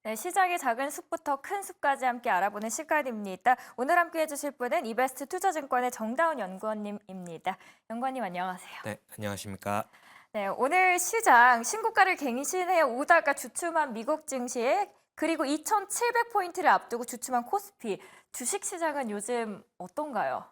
네, 시장의 작은 숲부터 큰 숲까지 함께 알아보는 시간입니다. 오늘 함께 해주실 분은 이베스트 투자증권의 정다운 연구원님입니다. 연구원님 안녕하세요. 네, 안녕하십니까. 네, 오늘 시장 신고가를 갱신해 오다가 주춤한 미국 증시에 그리고 2,700포인트를 앞두고 주춤한 코스피. 주식 시장은 요즘 어떤가요?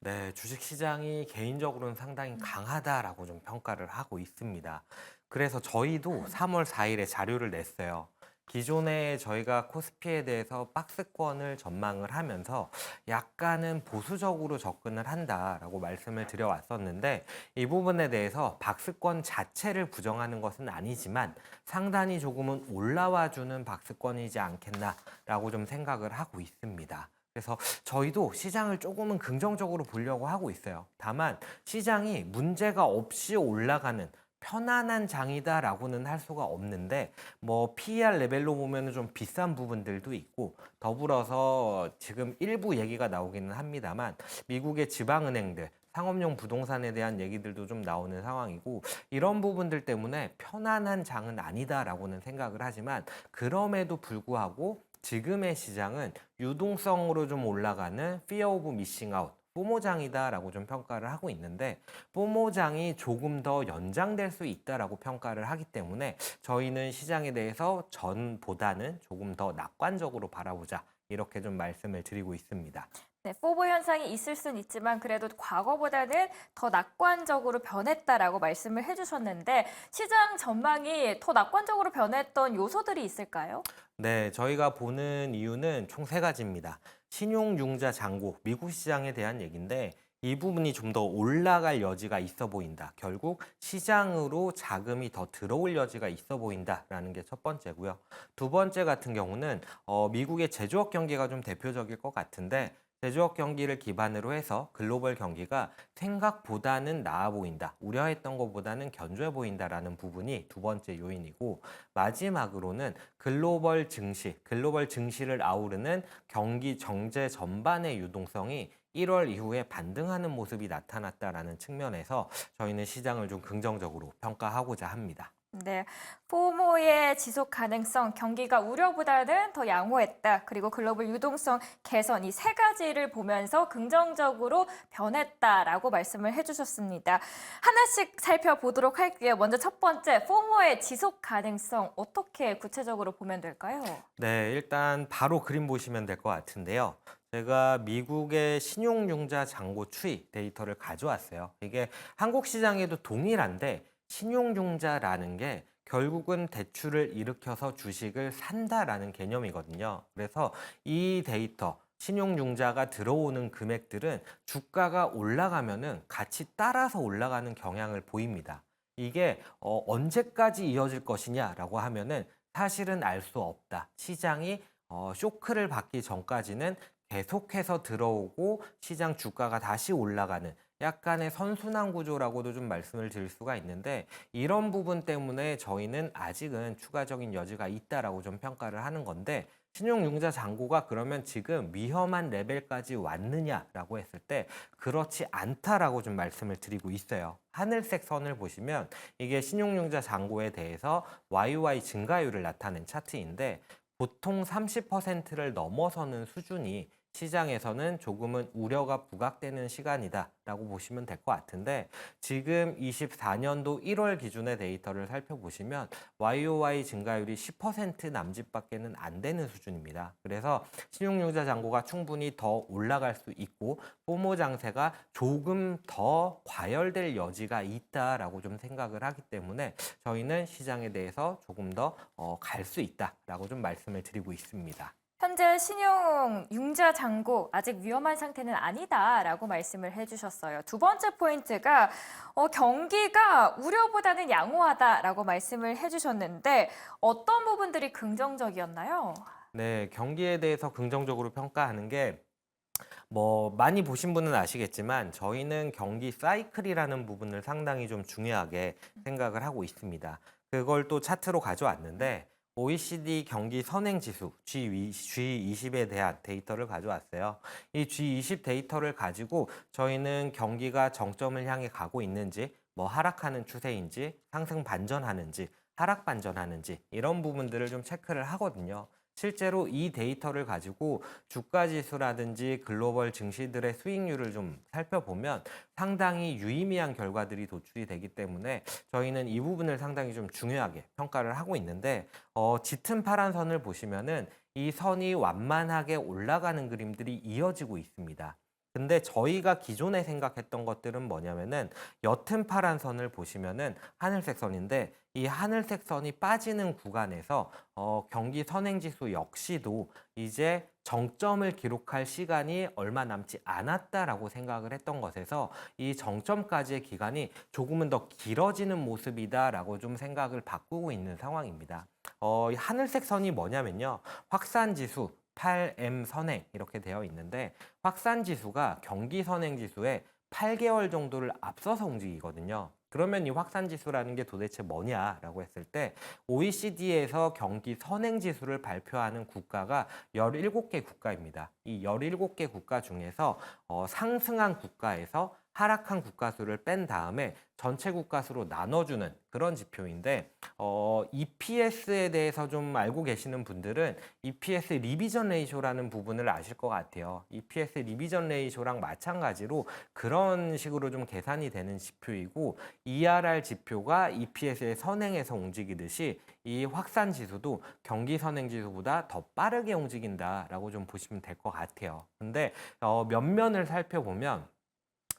네, 주식시장이 개인적으로는 상당히 강하다라고 좀 평가를 하고 있습니다. 그래서 저희도 3월 4일에 자료를 냈어요. 기존에 저희가 코스피에 대해서 박스권을 전망을 하면서 약간은 보수적으로 접근을 한다라고 말씀을 드려왔었는데 이 부분에 대해서 박스권 자체를 부정하는 것은 아니지만 상단이 조금은 올라와주는 박스권이지 않겠나라고 좀 생각을 하고 있습니다. 그래서 저희도 시장을 조금은 긍정적으로 보려고 하고 있어요. 다만 시장이 문제가 없이 올라가는 편안한 장이다라고는 할 수가 없는데 뭐 PER 레벨로 보면은 좀 비싼 부분들도 있고 더불어서 지금 일부 얘기가 나오기는 합니다만 미국의 지방은행들 상업용 부동산에 대한 얘기들도 좀 나오는 상황이고 이런 부분들 때문에 편안한 장은 아니다라고는 생각을 하지만 그럼에도 불구하고 지금의 시장은 유동성으로 좀 올라가는 Fear of Missing Out, 포모장이다라고 좀 평가를 하고 있는데 포모장이 조금 더 연장될 수 있다라고 평가를 하기 때문에 저희는 시장에 대해서 전보다는 조금 더 낙관적으로 바라보자 이렇게 좀 말씀을 드리고 있습니다. 네, 포보 현상이 있을 수는 있지만 그래도 과거보다는 더 낙관적으로 변했다라고 말씀을 해주셨는데 시장 전망이 더 낙관적으로 변했던 요소들이 있을까요? 네, 저희가 보는 이유는 총 세 가지입니다. 신용융자 잔고, 미국 시장에 대한 얘기인데 이 부분이 좀 더 올라갈 여지가 있어 보인다. 결국 시장으로 자금이 더 들어올 여지가 있어 보인다라는 게 첫 번째고요. 두 번째 같은 경우는 미국의 제조업 경기가 좀 대표적일 것 같은데 제조업 경기를 기반으로 해서 글로벌 경기가 생각보다는 나아 보인다. 우려했던 것보다는 견조해 보인다라는 부분이 두 번째 요인이고 마지막으로는 글로벌 증시를 아우르는 경기 정제 전반의 유동성이 1월 이후에 반등하는 모습이 나타났다라는 측면에서 저희는 시장을 좀 긍정적으로 평가하고자 합니다. 네, 포모의 지속 가능성, 경기가 우려보다는 더 양호했다. 그리고 글로벌 유동성 개선 이 세 가지를 보면서 긍정적으로 변했다라고 말씀을 해주셨습니다. 하나씩 살펴보도록 할게요. 먼저 첫 번째, 포모의 지속 가능성 어떻게 구체적으로 보면 될까요? 네, 일단 바로 그림 보시면 될 것 같은데요. 제가 미국의 신용융자 잔고 추이 데이터를 가져왔어요. 이게 한국 시장에도 동일한데 신용융자라는 게 결국은 대출을 일으켜서 주식을 산다라는 개념이거든요. 그래서 이 데이터, 신용융자가 들어오는 금액들은 주가가 올라가면은 같이 따라서 올라가는 경향을 보입니다. 이게 언제까지 이어질 것이냐라고 하면은 사실은 알 수 없다. 시장이 쇼크를 받기 전까지는 계속해서 들어오고 시장 주가가 다시 올라가는 약간의 선순환 구조라고도 좀 말씀을 드릴 수가 있는데 이런 부분 때문에 저희는 아직은 추가적인 여지가 있다라고 좀 평가를 하는 건데 신용융자 잔고가 그러면 지금 위험한 레벨까지 왔느냐라고 했을 때 그렇지 않다라고 좀 말씀을 드리고 있어요. 하늘색 선을 보시면 이게 신용융자 잔고에 대해서 YOY 증가율을 나타낸 차트인데 보통 30%를 넘어서는 수준이 시장에서는 조금은 우려가 부각되는 시간이다라고 보시면 될 것 같은데 지금 24년도 1월 기준의 데이터를 살펴보시면 YOY 증가율이 10% 남짓밖에는 안 되는 수준입니다. 그래서 신용융자 잔고가 충분히 더 올라갈 수 있고 포모 장세가 조금 더 과열될 여지가 있다라고 좀 생각을 하기 때문에 저희는 시장에 대해서 조금 더 갈 수 있다라고 좀 말씀을 드리고 있습니다. 현재 신용 융자 잔고 아직 위험한 상태는 아니다라고 말씀을 해주셨어요. 두 번째 포인트가 경기가 우려보다는 양호하다라고 말씀을 해주셨는데 어떤 부분들이 긍정적이었나요? 네, 경기에 대해서 긍정적으로 평가하는 게 뭐 많이 보신 분은 아시겠지만 저희는 경기 사이클이라는 부분을 상당히 좀 중요하게 생각을 하고 있습니다. 그걸 또 차트로 가져왔는데 OECD 경기 선행 지수 G20에 대한 데이터를 가져왔어요. 이 G20 데이터를 가지고 저희는 경기가 정점을 향해 가고 있는지 뭐 하락하는 추세인지 상승 반전하는지 하락 반전하는지 이런 부분들을 좀 체크를 하거든요. 실제로 이 데이터를 가지고 주가 지수라든지 글로벌 증시들의 수익률을 좀 살펴보면 상당히 유의미한 결과들이 도출이 되기 때문에 저희는 이 부분을 상당히 좀 중요하게 평가를 하고 있는데 짙은 파란 선을 보시면은 이 선이 완만하게 올라가는 그림들이 이어지고 있습니다. 근데 저희가 기존에 생각했던 것들은 뭐냐면은 옅은 파란 선을 보시면은 하늘색 선인데 이 하늘색 선이 빠지는 구간에서 경기 선행지수 역시도 이제 정점을 기록할 시간이 얼마 남지 않았다라고 생각을 했던 것에서 이 정점까지의 기간이 조금은 더 길어지는 모습이다라고 좀 생각을 바꾸고 있는 상황입니다. 이 하늘색 선이 뭐냐면요. 확산지수 8M 선행 이렇게 되어 있는데 확산지수가 경기 선행지수의 8개월 정도를 앞서서 움직이거든요. 그러면 이 확산지수라는 게 도대체 뭐냐라고 했을 때 OECD에서 경기 선행지수를 발표하는 국가가 17개 국가입니다. 이 17개 국가 중에서 상승한 국가에서 하락한 국가 수를 뺀 다음에 전체 국가 수로 나눠주는 그런 지표인데 EPS에 대해서 좀 알고 계시는 분들은 EPS 리비전 레이쇼라는 부분을 아실 것 같아요. EPS 리비전 레이쇼랑 마찬가지로 그런 식으로 좀 계산이 되는 지표이고 ERR 지표가 EPS의 선행에서 움직이듯이 이 확산 지수도 경기 선행 지수보다 더 빠르게 움직인다라고 좀 보시면 될 것 같아요. 근데 면면을 살펴보면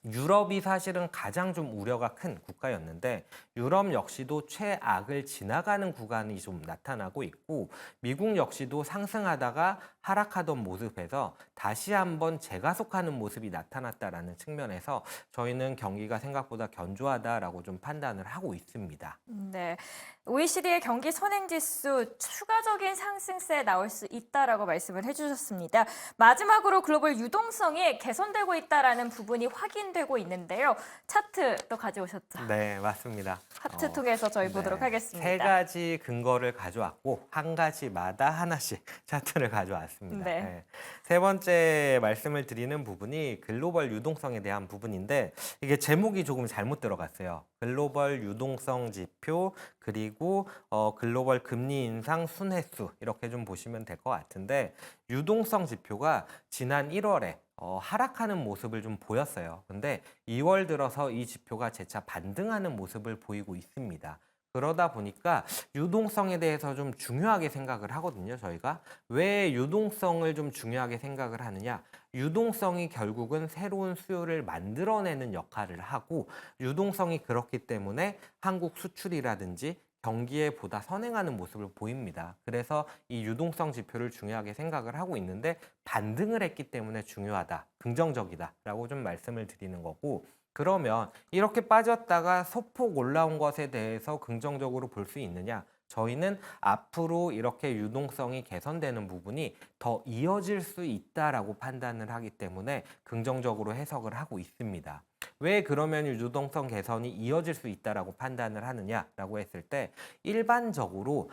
유럽이 사실은 가장 좀 우려가 큰 국가였는데 유럽 역시도 최악을 지나가는 구간이 좀 나타나고 있고 미국 역시도 상승하다가 하락하던 모습에서 다시 한번 재가속하는 모습이 나타났다라는 측면에서 저희는 경기가 생각보다 견조하다라고 좀 판단을 하고 있습니다. 네. OECD의 경기 선행지수 추가적인 상승세에 나올 수 있다라고 말씀을 해주셨습니다. 마지막으로 글로벌 유동성이 개선되고 있다라는 부분이 확인되고 있는데요. 차트 또 가져오셨죠? 네, 맞습니다. 차트 통해서 저희 네, 보도록 하겠습니다. 세 가지 근거를 가져왔고 한 가지마다 하나씩 차트를 가져왔습니다. 네. 네. 세 번째 말씀을 드리는 부분이 글로벌 유동성에 대한 부분인데 이게 제목이 조금 잘못 들어갔어요. 글로벌 유동성 지표 그리고 글로벌 금리 인상 순회수 이렇게 좀 보시면 될 것 같은데 유동성 지표가 지난 1월에 하락하는 모습을 좀 보였어요. 근데 2월 들어서 이 지표가 재차 반등하는 모습을 보이고 있습니다. 그러다 보니까 유동성에 대해서 좀 중요하게 생각을 하거든요, 저희가. 왜 유동성을 좀 중요하게 생각을 하느냐? 유동성이 결국은 새로운 수요를 만들어내는 역할을 하고 유동성이 그렇기 때문에 한국 수출이라든지 경기에 보다 선행하는 모습을 보입니다. 그래서 이 유동성 지표를 중요하게 생각을 하고 있는데 반등을 했기 때문에 중요하다, 긍정적이다라고 좀 말씀을 드리는 거고 그러면 이렇게 빠졌다가 소폭 올라온 것에 대해서 긍정적으로 볼 수 있느냐? 저희는 앞으로 이렇게 유동성이 개선되는 부분이 더 이어질 수 있다라고 판단을 하기 때문에 긍정적으로 해석을 하고 있습니다. 왜 그러면 유동성 개선이 이어질 수 있다라고 판단을 하느냐라고 했을 때 일반적으로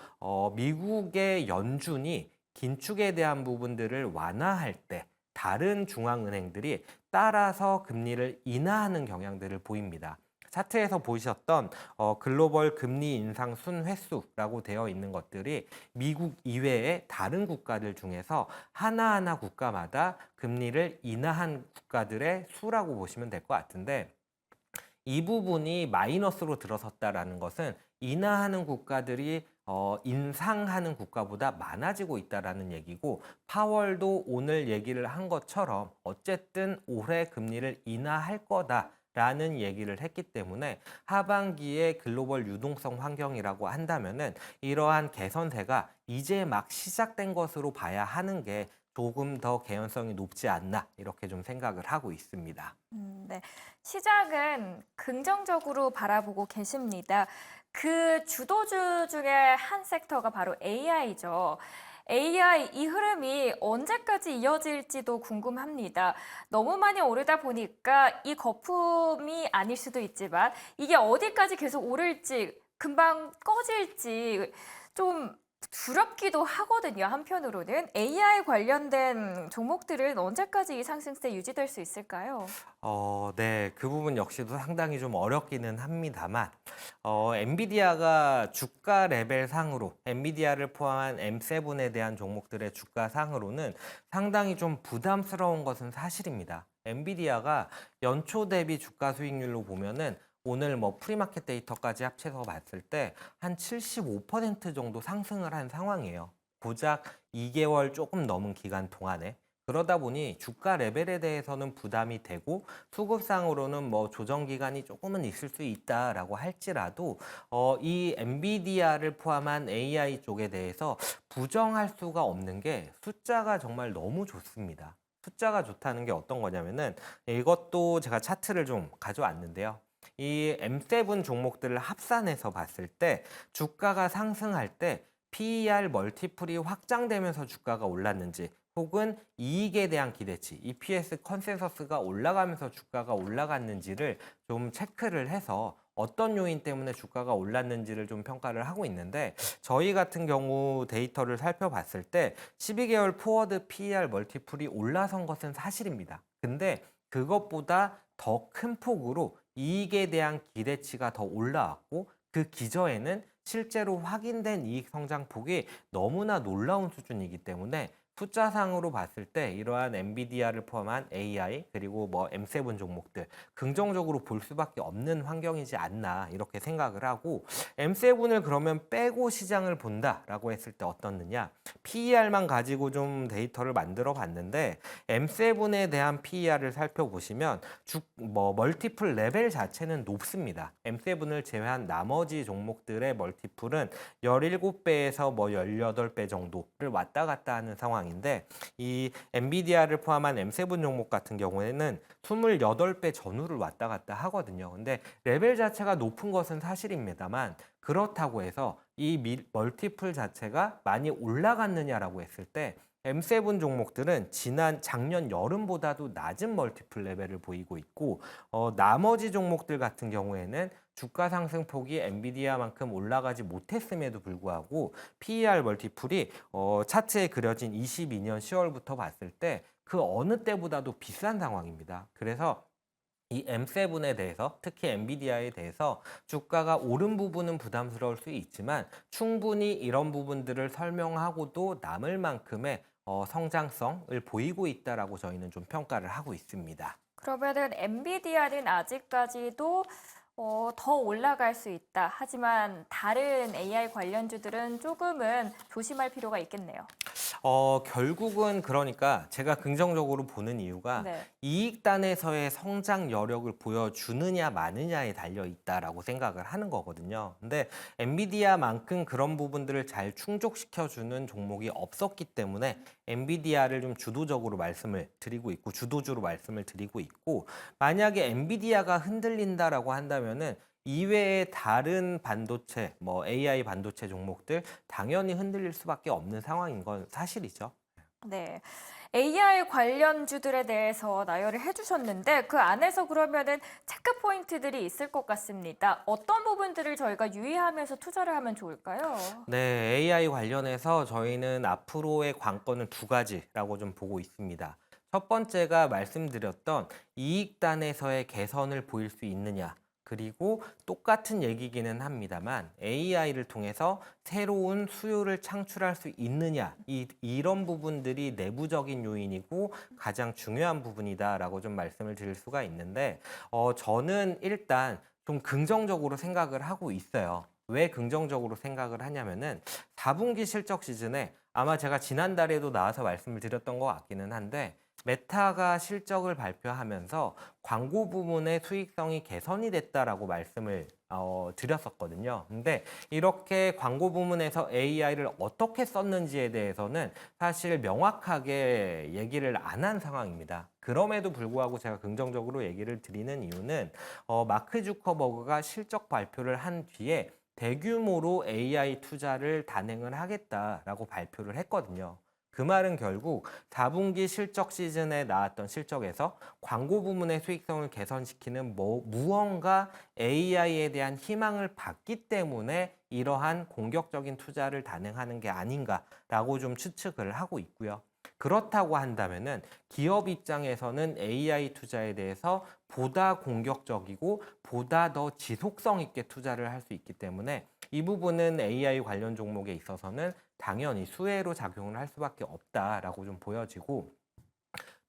미국의 연준이 긴축에 대한 부분들을 완화할 때 다른 중앙은행들이 따라서 금리를 인하하는 경향들을 보입니다. 차트에서 보셨던 글로벌 금리 인상 순회수라고 되어 있는 것들이 미국 이외의 다른 국가들 중에서 하나하나 국가마다 금리를 인하한 국가들의 수라고 보시면 될 것 같은데 이 부분이 마이너스로 들어섰다라는 것은 인하하는 국가들이 인상하는 국가보다 많아지고 있다라는 얘기고 파월도 오늘 얘기를 한 것처럼 어쨌든 올해 금리를 인하할 거다라는 얘기를 했기 때문에 하반기에 글로벌 유동성 환경이라고 한다면은 이러한 개선세가 이제 막 시작된 것으로 봐야 하는 게 조금 더 개연성이 높지 않나 이렇게 좀 생각을 하고 있습니다. 네. 시장은 긍정적으로 바라보고 계십니다. 그 주도주 중에 한 섹터가 바로 AI죠. AI 이 흐름이 언제까지 이어질지도 궁금합니다. 너무 많이 오르다 보니까 이 거품이 아닐 수도 있지만 이게 어디까지 계속 오를지 금방 꺼질지 좀 두렵기도 하거든요. 한편으로는 AI 관련된 종목들은 언제까지 이 상승세 유지될 수 있을까요? 네. 그 부분 역시도 상당히 좀 어렵기는 합니다만, 엔비디아가 주가 레벨 상으로, 엔비디아를 포함한 M7에 대한 종목들의 주가 상으로는 상당히 좀 부담스러운 것은 사실입니다. 엔비디아가 연초 대비 주가 수익률로 보면은 오늘 뭐 프리마켓 데이터까지 합쳐서 봤을 때 한 75% 정도 상승을 한 상황이에요. 고작 2개월 조금 넘은 기간 동안에. 그러다 보니 주가 레벨에 대해서는 부담이 되고 수급상으로는 뭐 조정 기간이 조금은 있을 수 있다라고 할지라도 이 엔비디아를 포함한 AI 쪽에 대해서 부정할 수가 없는 게 숫자가 정말 너무 좋습니다. 숫자가 좋다는 게 어떤 거냐면은 이것도 제가 차트를 좀 가져왔는데요. 이 M7 종목들을 합산해서 봤을 때 주가가 상승할 때 PER 멀티플이 확장되면서 주가가 올랐는지 혹은 이익에 대한 기대치, EPS 컨센서스가 올라가면서 주가가 올라갔는지를 좀 체크를 해서 어떤 요인 때문에 주가가 올랐는지를 좀 평가를 하고 있는데 저희 같은 경우 데이터를 살펴봤을 때 12개월 포워드 PER 멀티플이 올라선 것은 사실입니다. 근데 그것보다 더 큰 폭으로 이익에 대한 기대치가 더 올라왔고 그 기저에는 실제로 확인된 이익 성장폭이 너무나 놀라운 수준이기 때문에 숫자상으로 봤을 때 이러한 엔비디아를 포함한 AI 그리고 뭐 M7 종목들 긍정적으로 볼 수밖에 없는 환경이지 않나 이렇게 생각을 하고 M7을 그러면 빼고 시장을 본다라고 했을 때 어떻느냐 PER만 가지고 좀 데이터를 만들어 봤는데 M7에 대한 PER을 살펴보시면 뭐 멀티플 레벨 자체는 높습니다. M7을 제외한 나머지 종목들의 멀티플은 17배에서 뭐 18배 정도를 왔다 갔다 하는 상황인데 이 엔비디아를 포함한 M7 종목 같은 경우에는 28배 전후를 왔다 갔다 하거든요. 근데 레벨 자체가 높은 것은 사실입니다만 그렇다고 해서 이 멀티플 자체가 많이 올라갔느냐라고 했을 때 M7 종목들은 작년 여름보다도 낮은 멀티플 레벨을 보이고 있고 나머지 종목들 같은 경우에는 주가 상승폭이 엔비디아만큼 올라가지 못했음에도 불구하고 PER 멀티플이 차트에 그려진 22년 10월부터 봤을 때 그 어느 때보다도 비싼 상황입니다. 그래서 이 M7에 대해서 특히 엔비디아에 대해서 주가가 오른 부분은 부담스러울 수 있지만 충분히 이런 부분들을 설명하고도 남을 만큼의 성장성을 보이고 있다라고 저희는 좀 평가를 하고 있습니다. 그러면은 엔비디아는 아직까지도 더 올라갈 수 있다. 하지만 다른 AI 관련주들은 조금은 조심할 필요가 있겠네요. 결국은 그러니까 제가 긍정적으로 보는 이유가 네. 이익단에서의 성장 여력을 보여주느냐 마느냐에 달려 있다라고 생각을 하는 거거든요. 근데 엔비디아만큼 그런 부분들을 잘 충족시켜주는 종목이 없었기 때문에 엔비디아를 좀 주도적으로 말씀을 드리고 있고 주도주로 말씀을 드리고 있고 만약에 엔비디아가 흔들린다라고 한다면은 이외의 다른 반도체, 뭐 AI 반도체 종목들 당연히 흔들릴 수밖에 없는 상황인 건 사실이죠. 네. AI 관련주들에 대해서 나열을 해주셨는데 그 안에서 그러면은 체크 포인트들이 있을 것 같습니다. 어떤 부분들을 저희가 유의하면서 투자를 하면 좋을까요? 네, AI 관련해서 저희는 앞으로의 관건은 두 가지라고 좀 보고 있습니다. 첫 번째가 말씀드렸던 이익단에서의 개선을 보일 수 있느냐. 그리고 똑같은 얘기기는 합니다만 AI를 통해서 새로운 수요를 창출할 수 있느냐. 이런 부분들이 내부적인 요인이고 가장 중요한 부분이다라고 좀 말씀을 드릴 수가 있는데 저는 일단 좀 긍정적으로 생각을 하고 있어요. 왜 긍정적으로 생각을 하냐면은 4분기 실적 시즌에 아마 제가 지난달에도 나와서 말씀을 드렸던 것 같기는 한데 메타가 실적을 발표하면서 광고 부문의 수익성이 개선이 됐다라고 말씀을 드렸었거든요. 근데 이렇게 광고 부문에서 AI를 어떻게 썼는지에 대해서는 사실 명확하게 얘기를 안 한 상황입니다. 그럼에도 불구하고 제가 긍정적으로 얘기를 드리는 이유는 마크 주커버그가 실적 발표를 한 뒤에 대규모로 AI 투자를 단행을 하겠다라고 발표를 했거든요. 그 말은 결국 4분기 실적 시즌에 나왔던 실적에서 광고 부문의 수익성을 개선시키는 무언가 AI에 대한 희망을 받기 때문에 이러한 공격적인 투자를 단행하는 게 아닌가라고 좀 추측을 하고 있고요. 그렇다고 한다면은 기업 입장에서는 AI 투자에 대해서 보다 공격적이고 보다 더 지속성 있게 투자를 할 수 있기 때문에 이 부분은 AI 관련 종목에 있어서는 당연히 수혜로 작용을 할 수밖에 없다라고 좀 보여지고,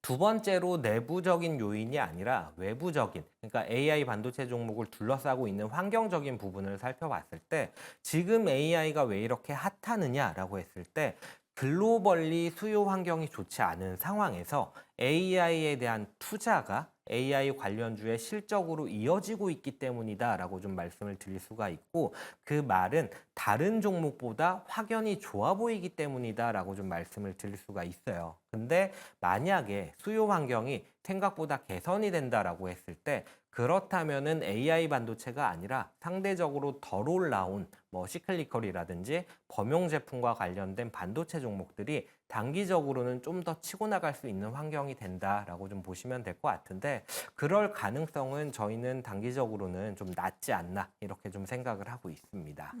두 번째로 내부적인 요인이 아니라 외부적인, 그러니까 AI 반도체 종목을 둘러싸고 있는 환경적인 부분을 살펴봤을 때 지금 AI가 왜 이렇게 핫하느냐라고 했을 때 글로벌리 수요 환경이 좋지 않은 상황에서 AI에 대한 투자가 AI 관련주의 실적으로 이어지고 있기 때문이다라고 좀 말씀을 드릴 수가 있고, 그 말은 다른 종목보다 확연히 좋아 보이기 때문이다라고 좀 말씀을 드릴 수가 있어요. 근데 만약에 수요 환경이 생각보다 개선이 된다라고 했을 때 그렇다면은 AI 반도체가 아니라 상대적으로 덜 올라온 시클리컬이라든지 범용 제품과 관련된 반도체 종목들이 단기적으로는 좀 더 치고 나갈 수 있는 환경이 된다라고 좀 보시면 될 것 같은데, 그럴 가능성은 저희는 단기적으로는 좀 낮지 않나 이렇게 좀 생각을 하고 있습니다.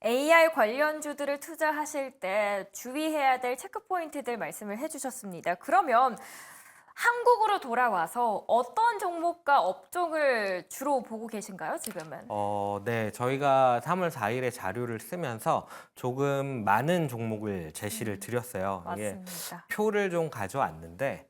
AI 관련주들을 투자하실 때 주의해야 될 체크포인트들 말씀을 해주셨습니다. 그러면 한국으로 돌아와서 어떤 종목과 업종을 주로 보고 계신가요, 지금은? 네, 저희가 3월 4일에 자료를 쓰면서 조금 많은 종목을 제시를 드렸어요. 이게 맞습니다. 표를 좀 가져왔는데,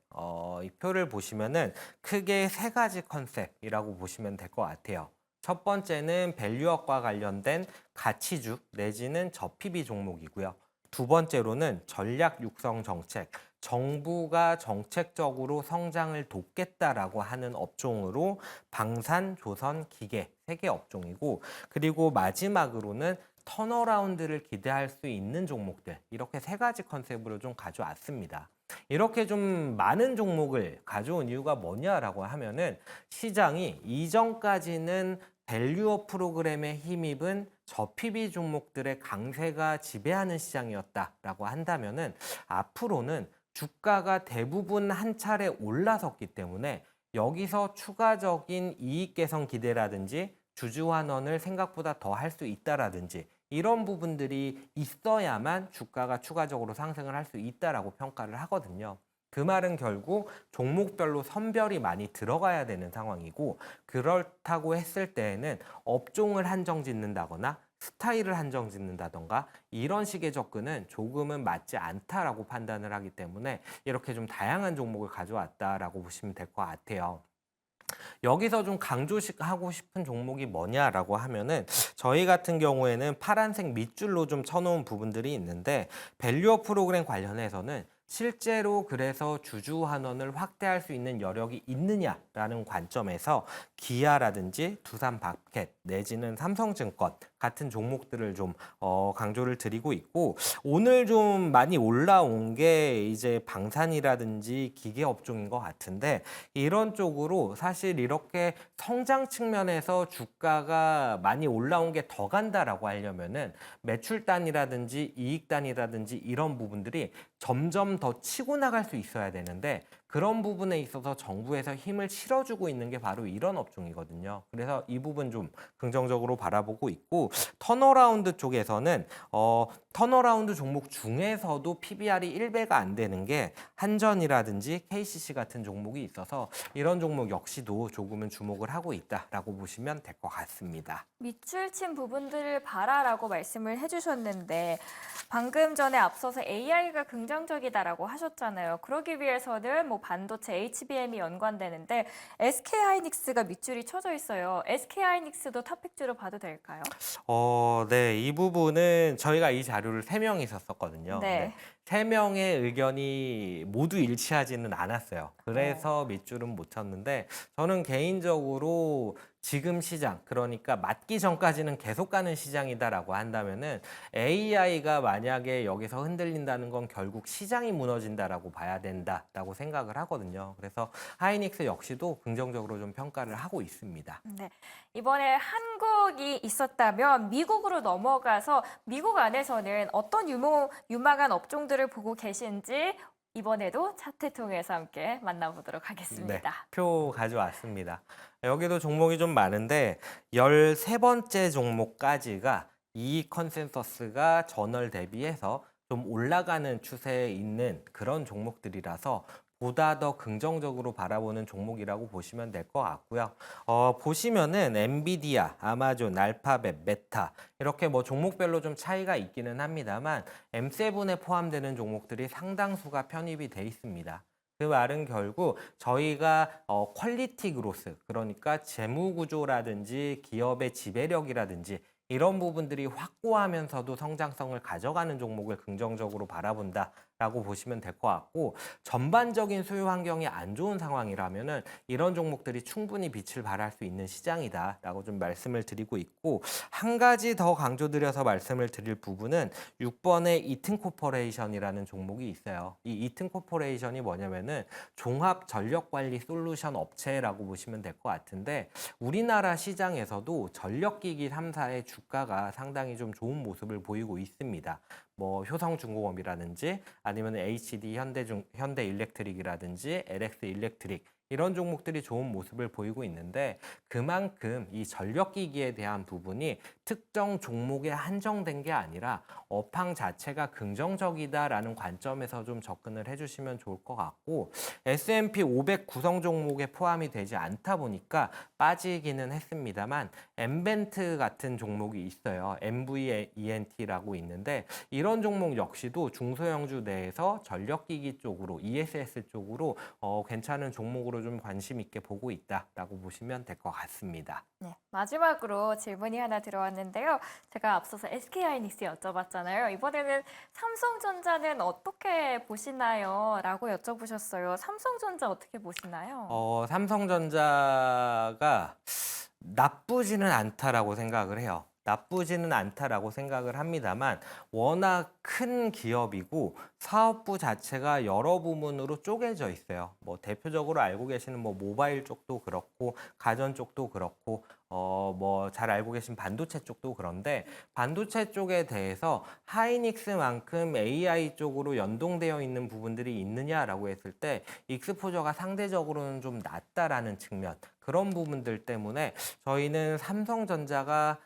이 표를 보시면은 크게 세 가지 컨셉이라고 보시면 될 것 같아요. 첫 번째는 밸류업과 관련된 가치주 내지는 저PB 종목이고요. 두 번째로는 전략 육성 정책, 정부가 정책적으로 성장을 돕겠다라고 하는 업종으로 방산, 조선, 기계 세 개 업종이고, 그리고 마지막으로는 턴어라운드를 기대할 수 있는 종목들, 이렇게 세 가지 컨셉으로 좀 가져왔습니다. 이렇게 좀 많은 종목을 가져온 이유가 뭐냐라고 하면은 시장이 이전까지는 밸류업 프로그램에 힘입은 저PB 종목들의 강세가 지배하는 시장이었다라고 한다면은 앞으로는 주가가 대부분 한 차례 올라섰기 때문에 여기서 추가적인 이익 개선 기대라든지 주주 환원을 생각보다 더 할 수 있다라든지 이런 부분들이 있어야만 주가가 추가적으로 상승을 할 수 있다라고 평가를 하거든요. 그 말은 결국 종목별로 선별이 많이 들어가야 되는 상황이고, 그렇다고 했을 때에는 업종을 한정 짓는다거나 스타일을 한정 짓는다던가 이런 식의 접근은 조금은 맞지 않다라고 판단을 하기 때문에 이렇게 좀 다양한 종목을 가져왔다라고 보시면 될 것 같아요. 여기서 좀 강조하고 싶은 종목이 뭐냐라고 하면은 저희 같은 경우에는 파란색 밑줄로 좀 쳐놓은 부분들이 있는데, 밸류업 프로그램 관련해서는 실제로 그래서 주주 환원을 확대할 수 있는 여력이 있느냐라는 관점에서 기아라든지 두산마켓 내지는 삼성증권 같은 종목들을 좀 강조를 드리고 있고, 오늘 좀 많이 올라온 게 이제 방산이라든지 기계 업종인 것 같은데, 이런 쪽으로 사실 이렇게 성장 측면에서 주가가 많이 올라온 게 더 간다라고 하려면은 매출단이라든지 이익단이라든지 이런 부분들이 점점 더 치고 나갈 수 있어야 되는데, 그런 부분에 있어서 정부에서 힘을 실어주고 있는 게 바로 이런 업종이거든요. 그래서 이 부분 좀 긍정적으로 바라보고 있고, 턴어라운드 쪽에서는 턴어라운드 종목 중에서도 PBR이 1배가 안 되는 게 한전이라든지 KCC 같은 종목이 있어서 이런 종목 역시도 조금은 주목을 하고 있다라고 보시면 될 것 같습니다. 밑줄 친 부분들을 봐라라고 말씀을 해주셨는데 방금 전에 앞서서 AI가 긍정적이다라고 하셨잖아요. 그러기 위해서는 뭐 반도체 HBM이 연관되는데 SK하이닉스가 밑줄이 쳐져 있어요. SK하이닉스도 탑픽주로 봐도 될까요? 네, 이 부분은 저희가 이 자료를 3명이 썼었거든요. 네. 3명의 의견이 모두 일치하지는 않았어요. 그래서 밑줄은 못 쳤는데, 저는 개인적으로 지금 시장, 그러니까 맞기 전까지는 계속 가는 시장이다라고 한다면은 AI가 만약에 여기서 흔들린다는 건 결국 시장이 무너진다라고 봐야 된다라고 생각을 하거든요. 그래서 하이닉스 역시도 긍정적으로 좀 평가를 하고 있습니다. 네. 이번에 한국이 있었다면 미국으로 넘어가서 미국 안에서는 어떤 유망한 업종들을 보고 계신지 이번에도 차트 통해서 함께 만나보도록 네, 하겠습니다. 표 가져왔습니다. 여기도 종목이 좀 많은데 13번째 종목까지가 이익 컨센서스가 전월 대비해서 좀 올라가는 추세에 있는 그런 종목들이라서 보다 더 긍정적으로 바라보는 종목이라고 보시면 될 것 같고요. 보시면은 엔비디아, 아마존, 알파벳, 메타 이렇게 뭐 종목별로 좀 차이가 있기는 합니다만 M7에 포함되는 종목들이 상당수가 편입이 돼 있습니다. 그 말은 결국 저희가 퀄리티 그로스, 그러니까 재무 구조라든지 기업의 지배력이라든지 이런 부분들이 확고하면서도 성장성을 가져가는 종목을 긍정적으로 바라본다라고 보시면 될 것 같고, 전반적인 수요 환경이 안 좋은 상황이라면은 이런 종목들이 충분히 빛을 발할 수 있는 시장이다라고 좀 말씀을 드리고 있고, 한 가지 더 강조드려서 말씀을 드릴 부분은 6번의 이튼 코퍼레이션이라는 종목이 있어요. 이 이튼 코퍼레이션이 뭐냐면은 종합 전력 관리 솔루션 업체라고 보시면 될 것 같은데, 우리나라 시장에서도 전력기기 3사의 주가가 상당히 좀 좋은 모습을 보이고 있습니다. 뭐 효성중공업이라든지 아니면 HD 현대일렉트릭이라든지 LX 일렉트릭 이런 종목들이 좋은 모습을 보이고 있는데, 그만큼 이 전력기기에 대한 부분이 특정 종목에 한정된 게 아니라 업황 자체가 긍정적이다라는 관점에서 좀 접근을 해주시면 좋을 것 같고, S&P 500 구성 종목에 포함이 되지 않다 보니까 빠지기는 했습니다만 엠벤트 같은 종목이 있어요. MVENT라고 있는데 이런 종목 역시도 중소형주 내에서 전력기기 쪽으로 ESS 쪽으로 괜찮은 종목으로 좀 관심 있게 보고 있다라고 보시면 될 것 같습니다. 네, 마지막으로 질문이 하나 들어왔는데요. 제가 앞서서 SK하이닉스 여쭤봤잖아요. 이번에는 삼성전자는 어떻게 보시나요? 라고 여쭤보셨어요. 삼성전자 어떻게 보시나요? 삼성전자가 나쁘지는 않다라고 생각을 해요. 나쁘지는 않다라고 생각을 합니다만 워낙 큰 기업이고 사업부 자체가 여러 부문으로 쪼개져 있어요. 뭐 대표적으로 알고 계시는 뭐 모바일 쪽도 그렇고 가전 쪽도 그렇고 뭐 잘 알고 계신 반도체 쪽도 그런데, 반도체 쪽에 대해서 하이닉스만큼 AI 쪽으로 연동되어 있는 부분들이 있느냐라고 했을 때 익스포저가 상대적으로는 좀 낮다라는 측면, 그런 부분들 때문에 저희는 삼성전자가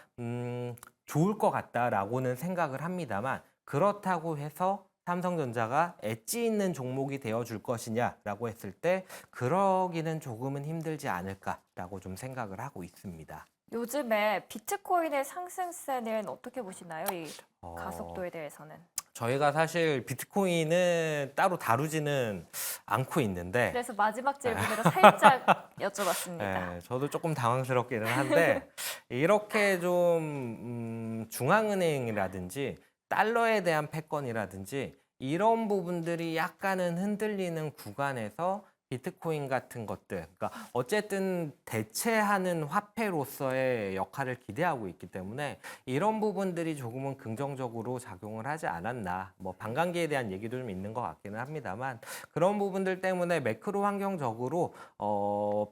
좋을 것 같다라고는 생각을 합니다만, 그렇다고 해서 삼성전자가 엣지 있는 종목이 되어줄 것이냐라고 했을 때 그러기는 조금은 힘들지 않을까라고 좀 생각을 하고 있습니다. 요즘에 비트코인의 상승세는 어떻게 보시나요? 이 어, 가속도에 대해서는. 저희가 사실 비트코인은 따로 다루지는 않고 있는데, 그래서 마지막 질문으로 살짝 여쭤봤습니다. 저도 조금 당황스럽기는 한데 이렇게 좀 중앙은행이라든지 달러에 대한 패권이라든지 이런 부분들이 약간은 흔들리는 구간에서 비트코인 같은 것들, 그러니까 어쨌든 대체하는 화폐로서의 역할을 기대하고 있기 때문에 이런 부분들이 조금은 긍정적으로 작용을 하지 않았나. 뭐 반감기에 대한 얘기도 좀 있는 것 같기는 합니다만, 그런 부분들 때문에 매크로 환경적으로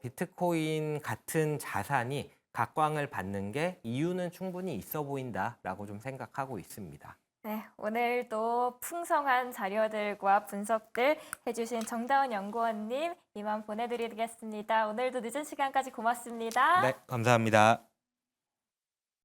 비트코인 같은 자산이 각광을 받는 게 이유는 충분히 있어 보인다라고 좀 생각하고 있습니다. 네, 오늘도 풍성한 자료들과 분석들 해주신 정다운 연구원님 이만 보내드리겠습니다. 오늘도 늦은 시간까지 고맙습니다. 네, 감사합니다.